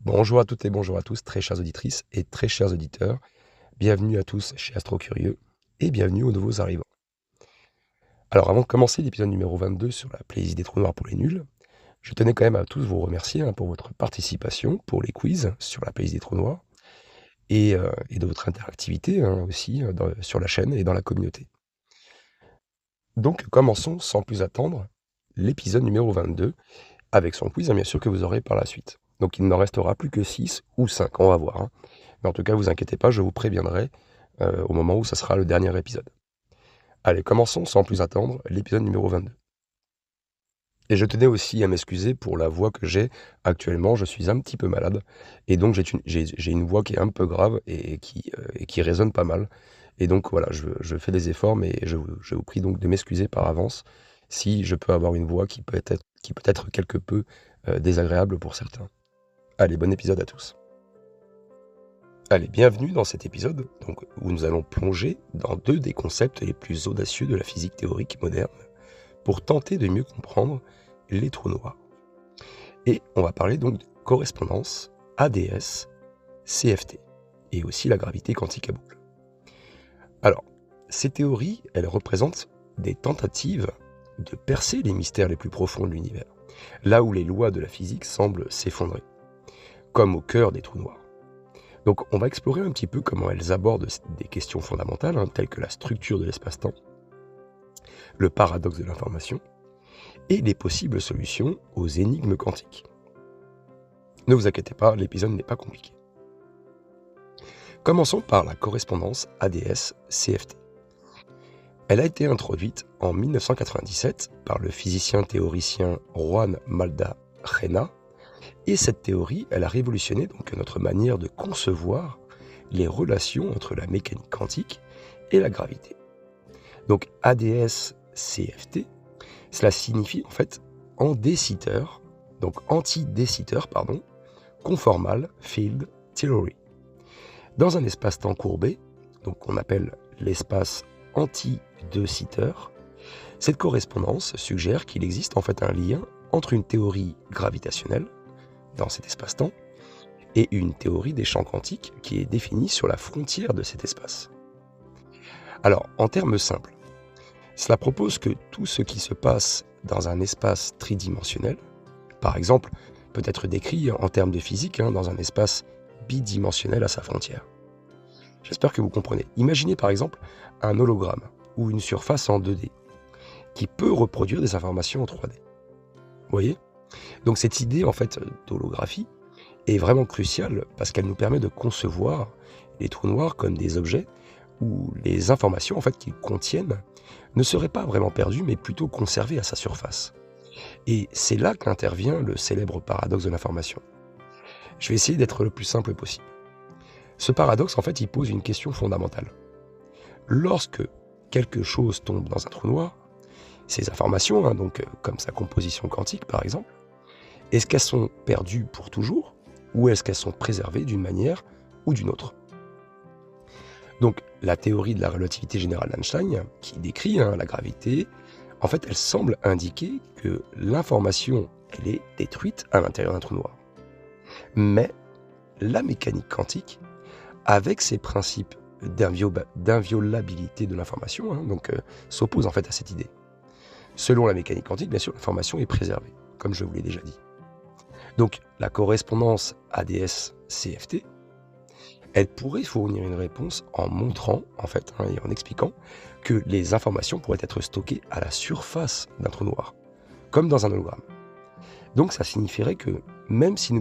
Bonjour à toutes et bonjour à tous, très chères auditrices et très chers auditeurs. Bienvenue à tous chez Astro Curieux et bienvenue aux nouveaux arrivants. Alors avant de commencer l'épisode numéro 22 sur la playlist des trous noirs pour les nuls, je tenais quand même à tous vous remercier pour votre participation pour les quiz sur la playlist des trous noirs et de votre interactivité aussi sur la chaîne et dans la communauté. Donc commençons sans plus attendre l'épisode numéro 22 avec son quiz bien sûr que vous aurez par la suite. Donc il n'en restera plus que 6 ou 5, on va voir. Mais en tout cas, vous inquiétez pas, je vous préviendrai au moment où ça sera le dernier épisode. Allez, commençons sans plus attendre l'épisode numéro 22. Et je tenais aussi à m'excuser pour la voix que j'ai actuellement, je suis un petit peu malade, et donc j'ai une voix qui est un peu grave et qui résonne pas mal. Et donc voilà, je fais des efforts, mais je vous prie donc de m'excuser par avance si je peux avoir une voix qui peut être quelque peu désagréable pour certains. Allez, bon épisode à tous. Allez, bienvenue dans cet épisode où nous allons plonger dans deux des concepts les plus audacieux de la physique théorique moderne pour tenter de mieux comprendre les trous noirs. Et on va parler donc de correspondance ADS-CFT et aussi la gravité quantique à boucle. Alors, ces théories, elles représentent des tentatives de percer les mystères les plus profonds de l'univers, là où les lois de la physique semblent s'effondrer, comme au cœur des trous noirs. Donc on va explorer un petit peu comment elles abordent des questions fondamentales, telles que la structure de l'espace-temps, le paradoxe de l'information, et les possibles solutions aux énigmes quantiques. Ne vous inquiétez pas, l'épisode n'est pas compliqué. Commençons par la correspondance ADS-CFT. Elle a été introduite en 1997 par le physicien théoricien Juan Maldacena, et cette théorie, elle a révolutionné donc notre manière de concevoir les relations entre la mécanique quantique et la gravité. Donc ADS-CFT, cela signifie en fait anti-de Sitter, conformal field theory. Dans un espace-temps courbé, donc qu'on appelle l'espace anti-de Sitter, cette correspondance suggère qu'il existe en fait un lien entre une théorie gravitationnelle dans cet espace-temps et une théorie des champs quantiques qui est définie sur la frontière de cet espace. Alors, en termes simples, cela propose que tout ce qui se passe dans un espace tridimensionnel, par exemple, peut être décrit en termes de physique dans un espace bidimensionnel à sa frontière. J'espère que vous comprenez. Imaginez par exemple un hologramme ou une surface en 2D qui peut reproduire des informations en 3D. Vous voyez ? Donc cette idée en fait d'holographie est vraiment cruciale parce qu'elle nous permet de concevoir les trous noirs comme des objets où les informations en fait qu'ils contiennent ne seraient pas vraiment perdues mais plutôt conservées à sa surface. Et c'est là qu'intervient le célèbre paradoxe de l'information. Je vais essayer d'être le plus simple possible. Ce paradoxe en fait il pose une question fondamentale. Lorsque quelque chose tombe dans un trou noir, ces informations, comme sa composition quantique par exemple, est-ce qu'elles sont perdues pour toujours ou est-ce qu'elles sont préservées d'une manière ou d'une autre ? Donc la théorie de la relativité générale d'Einstein, qui décrit la gravité, en fait elle semble indiquer que l'information elle est détruite à l'intérieur d'un trou noir. Mais la mécanique quantique, avec ses principes d'inviolabilité de l'information, s'oppose en fait à cette idée. Selon la mécanique quantique, bien sûr, l'information est préservée, comme je vous l'ai déjà dit. Donc la correspondance ADS-CFT, elle pourrait fournir une réponse en montrant, en fait, et en expliquant que les informations pourraient être stockées à la surface d'un trou noir, comme dans un hologramme. Donc ça signifierait que même si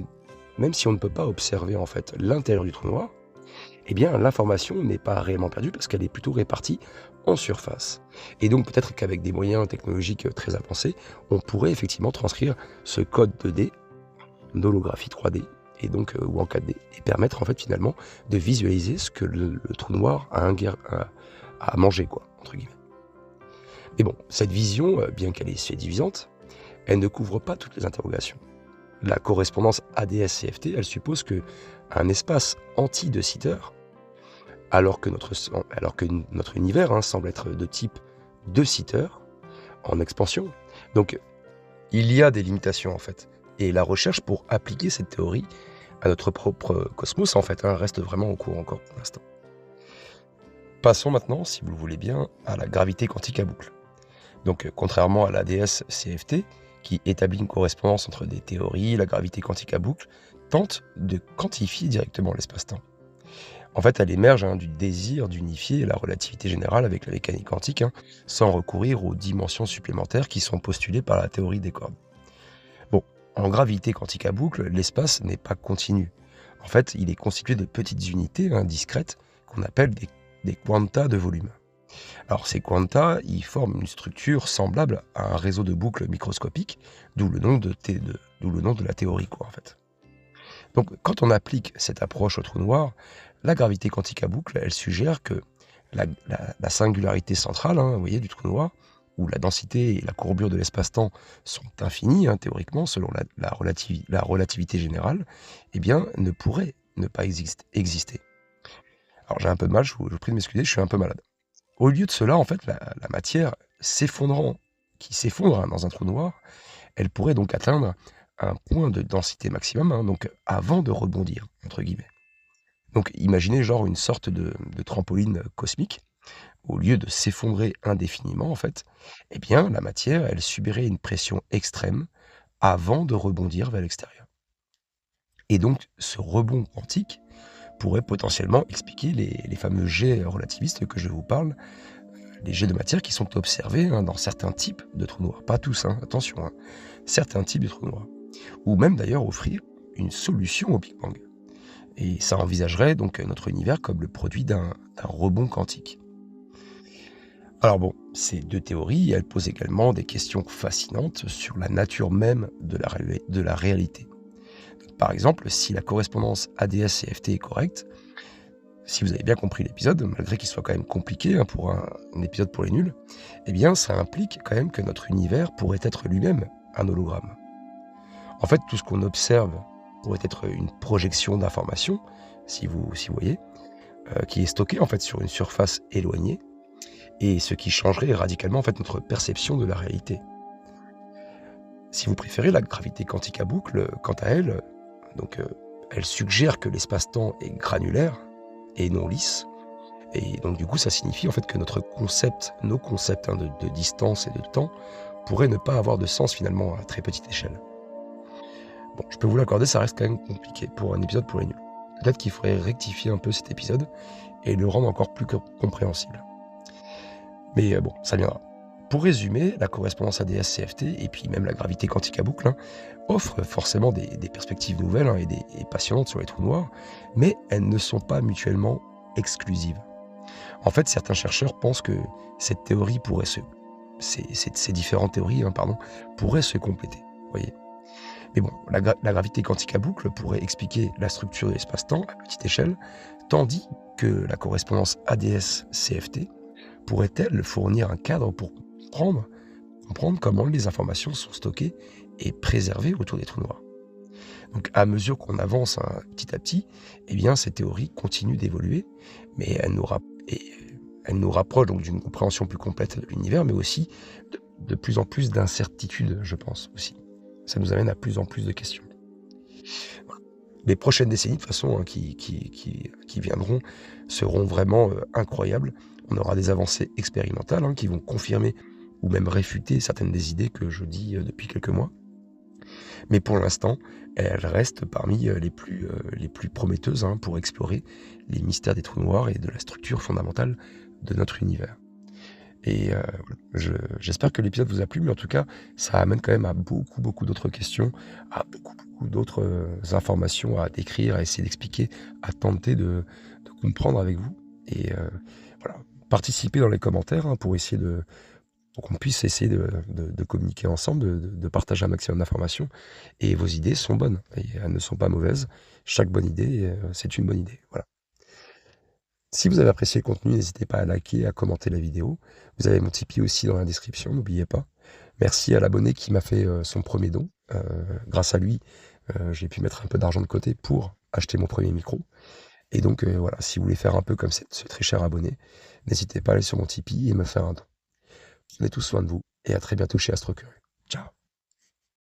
on ne peut pas observer en fait l'intérieur du trou noir, eh bien l'information n'est pas réellement perdue parce qu'elle est plutôt répartie en surface. Et donc peut-être qu'avec des moyens technologiques très avancés, on pourrait effectivement transcrire ce code 2D d'holographie 3D et donc ou en 4D et permettre en fait finalement de visualiser ce que le trou noir a mangé quoi, entre guillemets. Mais bon, cette vision, bien qu'elle est séduisante, elle ne couvre pas toutes les interrogations. La correspondance ADS-CFT, elle suppose que un espace anti-de Sitter, alors que notre univers semble être de type de Sitter, en expansion, donc il y a des limitations en fait. Et la recherche pour appliquer cette théorie à notre propre cosmos en fait, hein, reste vraiment en cours encore pour l'instant. Passons maintenant, si vous le voulez bien, à la gravité quantique à boucle. Donc, contrairement à l'ADS-CFT, qui établit une correspondance entre des théories, la gravité quantique à boucle tente de quantifier directement l'espace-temps. En fait, elle émerge du désir d'unifier la relativité générale avec la mécanique quantique, sans recourir aux dimensions supplémentaires qui sont postulées par la théorie des cordes. Bon, en gravité quantique à boucle, l'espace n'est pas continu. En fait, il est constitué de petites unités discrètes qu'on appelle des quanta de volume. Alors ces quanta, ils forment une structure semblable à un réseau de boucles microscopiques, d'où le nom de la théorie, quoi, en fait. Donc quand on applique cette approche au trou noir, la gravité quantique à boucle, elle suggère que la singularité centrale, vous voyez, du trou noir, où la densité et la courbure de l'espace-temps sont infinies, théoriquement, selon la relativité générale, eh bien, ne pourrait ne pas exister. Alors j'ai un peu de mal, je vous prie de m'excuser, je suis un peu malade. Au lieu de cela, en fait, la matière qui s'effondre dans un trou noir, elle pourrait donc atteindre un point de densité maximum, donc avant de rebondir, entre guillemets. Donc imaginez genre une sorte de trampoline cosmique. Au lieu de s'effondrer indéfiniment, en fait, eh bien, la matière, elle subirait une pression extrême avant de rebondir vers l'extérieur. Et donc, ce rebond quantique pourrait potentiellement expliquer les fameux jets relativistes que je vous parle, les jets de matière qui sont observés dans certains types de trous noirs. Pas tous, attention, certains types de trous noirs. Ou même d'ailleurs offrir une solution au Big Bang. Et ça envisagerait donc notre univers comme le produit d'un rebond quantique. Alors bon, ces deux théories, elles posent également des questions fascinantes sur la nature même de la réalité. Par exemple, si la correspondance ADS-CFT est correcte, si vous avez bien compris l'épisode, malgré qu'il soit quand même compliqué pour un épisode pour les nuls, eh bien ça implique quand même que notre univers pourrait être lui-même un hologramme. En fait, tout ce qu'on observe pourrait être une projection d'informations, si vous voyez, qui est stockée en fait sur une surface éloignée, et ce qui changerait radicalement en fait notre perception de la réalité. Si vous préférez, la gravité quantique à boucle, quant à elle, elle suggère que l'espace-temps est granulaire et non lisse, et donc du coup ça signifie en fait que nos concepts de distance et de temps pourraient ne pas avoir de sens finalement à très petite échelle. Bon, je peux vous l'accorder, ça reste quand même compliqué pour un épisode pour les nuls. Peut-être qu'il faudrait rectifier un peu cet épisode et le rendre encore plus compréhensible. Mais bon, ça viendra. Pour résumer, la correspondance ADS-CFT et puis même la gravité quantique à boucle offrent forcément des perspectives nouvelles et passionnantes sur les trous noirs, mais elles ne sont pas mutuellement exclusives. En fait, certains chercheurs pensent que ces différentes théories pourraient se compléter. Voyez. Mais bon, la gravité quantique à boucle pourrait expliquer la structure de l'espace-temps à petite échelle, tandis que la correspondance ADS-CFT pourrait-elle fournir un cadre pour comprendre comment les informations sont stockées et préservées autour des trous noirs. Donc à mesure qu'on avance petit à petit, eh bien ces théories continuent d'évoluer, mais elles nous rapprochent donc d'une compréhension plus complète de l'univers, mais aussi de plus en plus d'incertitudes, je pense aussi. Ça nous amène à plus en plus de questions. Voilà. Les prochaines décennies, de toute façon, qui viendront, seront vraiment incroyables. On aura des avancées expérimentales qui vont confirmer ou même réfuter certaines des idées que je dis depuis quelques mois. Mais pour l'instant, elles restent parmi les plus prometteuses pour explorer les mystères des trous noirs et de la structure fondamentale de notre univers. Et j'espère que l'épisode vous a plu, mais en tout cas, ça amène quand même à beaucoup d'autres questions, à beaucoup d'autres informations à décrire, à essayer d'expliquer, à tenter de comprendre avec vous. Et voilà, participez dans les commentaires pour qu'on puisse essayer de communiquer ensemble, de partager un maximum d'informations. Et vos idées sont bonnes, et elles ne sont pas mauvaises. Chaque bonne idée, c'est une bonne idée. Voilà. Si vous avez apprécié le contenu, n'hésitez pas à liker, à commenter la vidéo. Vous avez mon Tipeee aussi dans la description, n'oubliez pas. Merci à l'abonné qui m'a fait son premier don. Grâce à lui, j'ai pu mettre un peu d'argent de côté pour acheter mon premier micro. Et donc voilà, si vous voulez faire un peu comme ce très cher abonné, n'hésitez pas à aller sur mon Tipeee et me faire un don. Prenez tous soin de vous et à très bientôt chez Astro Curieux. Ciao.